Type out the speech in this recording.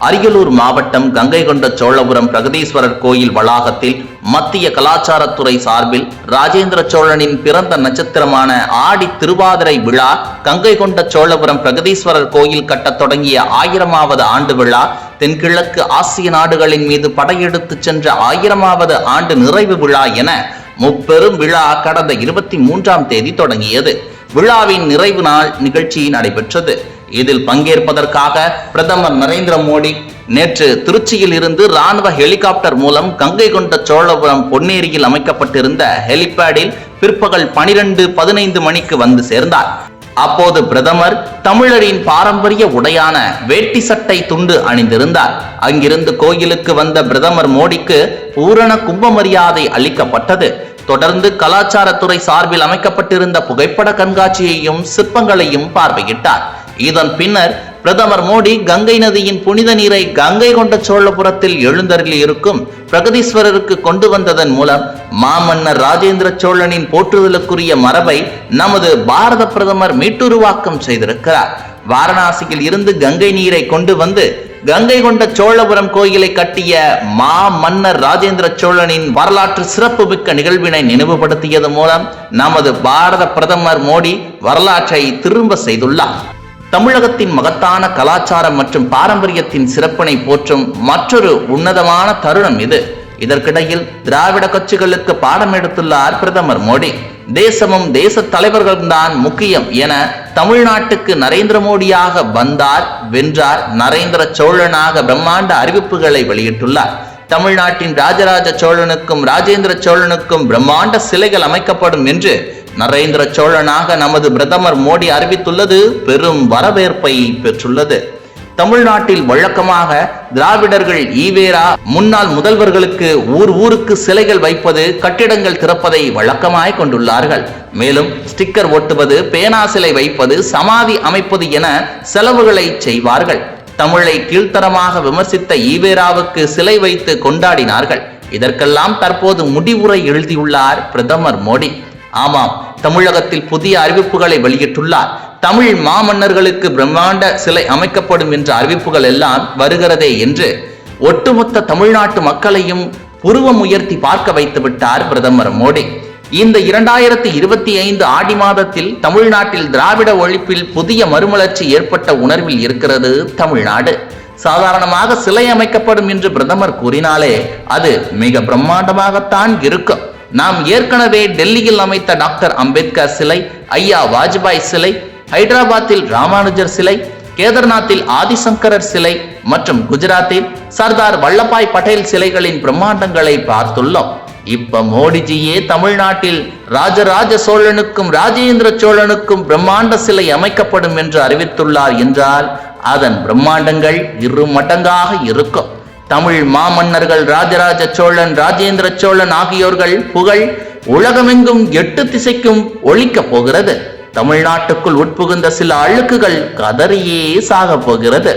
அரியலூர் மாவட்டம் கங்கைகொண்ட சோழபுரம் பிரகதீஸ்வரர் கோயில் வளாகத்தில் மத்திய கலாச்சாரத்துறை சார்பில் ராஜேந்திர சோழனின் பிறந்த நட்சத்திரமான ஆடி திருவாதிரை விழா, கங்கைகொண்ட சோழபுரம் பிரகதீஸ்வரர் கோயில் கட்டத் தொடங்கிய 1000வது ஆண்டு விழா, தென்கிழக்கு ஆசிய நாடுகளின் மீது படையெடுத்து சென்ற 1000வது ஆண்டு நிறைவு விழா என முப்பெரும் விழா கடந்த 23ஆம் தேதி தொடங்கியது. விழாவின் நிறைவு நாள் நிகழ்ச்சி நடைபெற்றது. இதில் பங்கேற்பதற்காக பிரதமர் நரேந்திர மோடி நேற்று திருச்சியில் இருந்து ராணுவ ஹெலிகாப்டர் மூலம் கங்கைகொண்ட சோழபுரம் பொன்னேரியில் அமைக்கப்பட்டிருந்த ஹெலிபேடில் பிற்பகல் 12:15 மணிக்கு வந்து சேர்ந்தார். அப்போது பிரதமர் தமிழரின் பாரம்பரிய உடையான வேட்டி சட்டை துண்டு அணிந்திருந்தார். அங்கிருந்து கோயிலுக்கு வந்த பிரதமர் மோடிக்கு பூரண கும்ப மரியாதை அளிக்கப்பட்டது. தொடர்ந்து கலாச்சாரத்துறை சார்பில் அமைக்கப்பட்டிருந்த புகைப்பட கண்காட்சியையும் சிற்பங்களையும் பார்வையிட்டார். இதன் பின்னர் பிரதமர் மோடி கங்கை நதியின் புனித நீரை கங்கைகொண்ட சோழபுரத்தில் எழுந்தருளி இருக்கும் பிரகதீஸ்வரருக்கு கொண்டு வந்ததன் மூலம் மாமன்னர் ராஜேந்திர சோழனின் போற்றுதலுக்குரிய மரபை நமது பாரத பிரதமர் மீட்டுருவாக்கம் செய்திருக்கிறார். வாரணாசியில் இருந்து கங்கை நீரை கொண்டு வந்து கங்கைகொண்ட சோழபுரம் கோயிலை கட்டிய மன்னர் ராஜேந்திர சோழனின் வரலாற்று சிறப்புமிக்க நிகழ்வினை நினைவுபடுத்தியது மூலம் நமது பாரத பிரதமர் மோடி வரலாற்றை திரும்ப செய்துள்ளார். தமிழகத்தின் மகத்தான கலாச்சாரம் மற்றும் பாரம்பரியத்தின் சிறப்பினை போற்றும் மற்றொரு உன்னதமான தருணம் இது. இதற்கிடையில் திராவிட கட்சிகளுக்கு பாடம் எடுத்துள்ளார் பிரதமர் மோடி. தேசமும் தேச தலைவர்களும் தான் முக்கியம் என தமிழ்நாட்டுக்கு நரேந்திர மோடியாக வந்தார், வென்றார், நரேந்திர சோழனாக பிரம்மாண்ட அறிவிப்புகளை வெளியிட்டுள்ளார். தமிழ்நாட்டின் ராஜராஜ சோழனுக்கும் ராஜேந்திர சோழனுக்கும் பிரம்மாண்ட சிலைகள் அமைக்கப்படும் என்று நரேந்திர சோழனாக நமது பிரதமர் மோடி அறிவித்துள்ளது பெரும் வரவேற்பை பெற்றுள்ளது. தமிழ்நாட்டில் வழக்கமாக திராவிடர்கள் ஈவேரா முன்னாள் முதல்வர்களுக்கு ஊருக்கு சிலைகள் வைப்பது, கட்டிடங்கள் திறப்பதை வழக்கமாய் கொண்டுள்ளார்கள். மேலும் ஸ்டிக்கர் ஒட்டுவது, பேனா சிலை வைப்பது, சமாதி அமைப்பது என செலவுகளை செய்வார்கள். தமிழை கீழ்த்தரமாக விமர்சித்த ஈவேராவுக்கு சிலை வைத்து கொண்டாடினார்கள். இதற்கெல்லாம் தற்போது முடிவுரை எழுதியுள்ளார் பிரதமர் மோடி. ஆமாம், தமிழகத்தில் புதிய அறிவிப்புகளை வெளியிட்டுள்ளார். தமிழ் மாமன்னர்களுக்கு பிரம்மாண்ட சிலை அமைக்கப்படும் என்ற அறிவிப்புகள் எல்லாம் வருகிறதே என்று ஒட்டுமொத்த தமிழ்நாட்டு மக்களையும் புருவம் உயர்த்தி பார்க்க வைத்து விட்டார் பிரதமர் மோடி. இந்த 2025 ஆடி மாதத்தில் தமிழ்நாட்டில் திராவிட ஒழிப்பில் புதிய மறுமலர்ச்சி ஏற்பட்ட உணர்வில் இருக்கிறது தமிழ்நாடு. சாதாரணமாக சிலை அமைக்கப்படும் என்று பிரதமர் கூறினாலே அது மிக பிரம்மாண்டமாகத்தான் இருக்கும். நாம் ஏற்கனவே டெல்லியில் அமைத்த டாக்டர் அம்பேத்கர் சிலை, ஐயா வாஜ்பாய் சிலை, ஹைதராபாத்தில் ராமானுஜர் சிலை, கேதார்நாத்தில் ஆதிசங்கரர் சிலை மற்றும் குஜராத்தில் சர்தார் வல்லபாய் பட்டேல் சிலைகளின் பிரம்மாண்டங்களை பார்த்துள்ளோம். இப்ப மோடிஜியே தமிழ்நாட்டில் ராஜராஜ சோழனுக்கும் ராஜேந்திர சோழனுக்கும் பிரம்மாண்ட சிலை அமைக்கப்படும் என்று அறிவித்துள்ளார் என்றால் அதன் பிரம்மாண்டங்கள் 2 மடங்காக இருக்கும். தமிழ் மாமன்னர்கள் ராஜராஜ சோழன், ராஜேந்திர சோழன் ஆகியோர்கள் புகழ் உலகமெங்கும் 8 திசைக்கும் ஒலிக்கப் போகிறது. தமிழ்நாட்டுக்குள் உட்புகுந்த சில அழுக்குகள் கதறியே சாக போகிறது.